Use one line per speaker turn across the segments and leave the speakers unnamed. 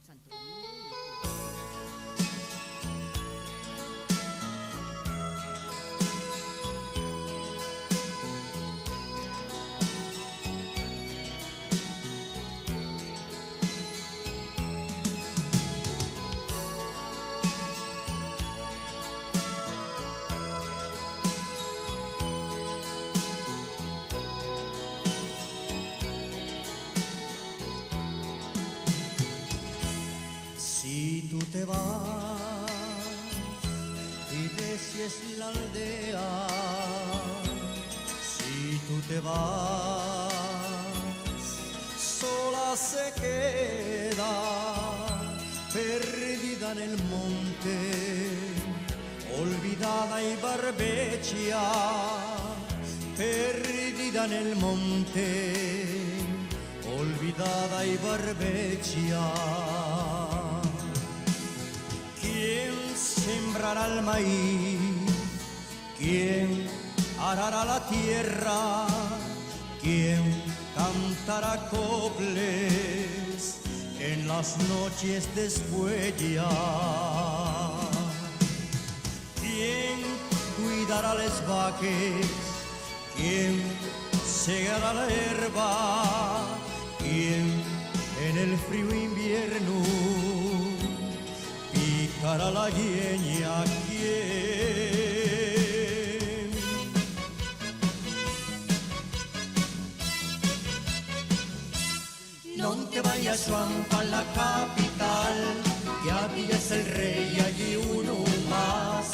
Santo Domingo
Si tú te vas, dime si es la aldea. Si tú te vas, sola se queda, perdida en el monte, olvidada y barbecha, perdida en el monte, olvidada y barbecha. ¿Quién sembrará el maíz? ¿Quién arará la tierra? ¿Quién cantará coples en las noches después ya? ¿Quién cuidará las vacas? ¿Quién segará la herba? ¿Quién en el frío invierno picará la lleña? ¿Quién? No te vayas, Juan, pa' la capital, que aquí es el rey, allí uno más.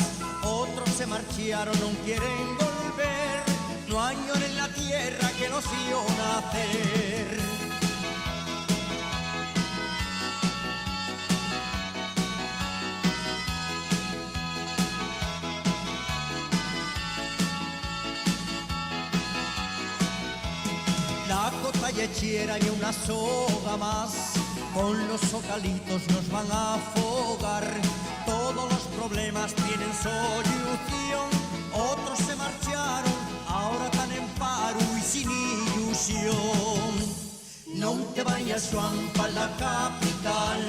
Otros se marcharon, no quieren volver, no añoren la tierra que nos vio nacer. La cota lechera y una soga más, con los socalitos nos van a afogar. Todos los problemas tienen solución, otros se marcharon, ahora están en paro y sin ilusión. No te vayas, Juan, pa' la capital,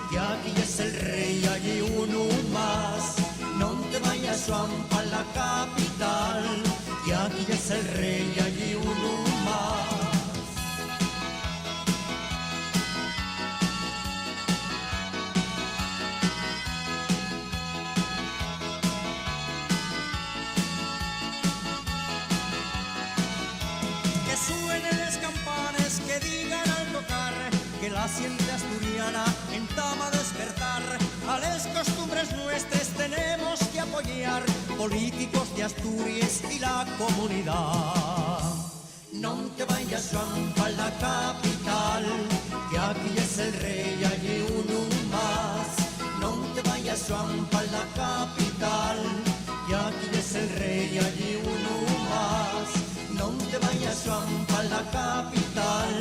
que aquí es el rey, allí uno más. No te vayas, Juan, pa' la capital, que aquí es el rey, allí uno más. Que suenen las campanas, que digan al tocar, que la siente asturiana entama a despertar. A las costumbres nuestras tenemos que apoyar, políticos de Asturias y la comunidad. No te vayas, Juan, pa' la capital, que aquí es el rey, allí uno más. No te vayas, Juan, pa' la capital, que aquí es el rey, allí uno más. No te vayas, Juan, pa' la capital,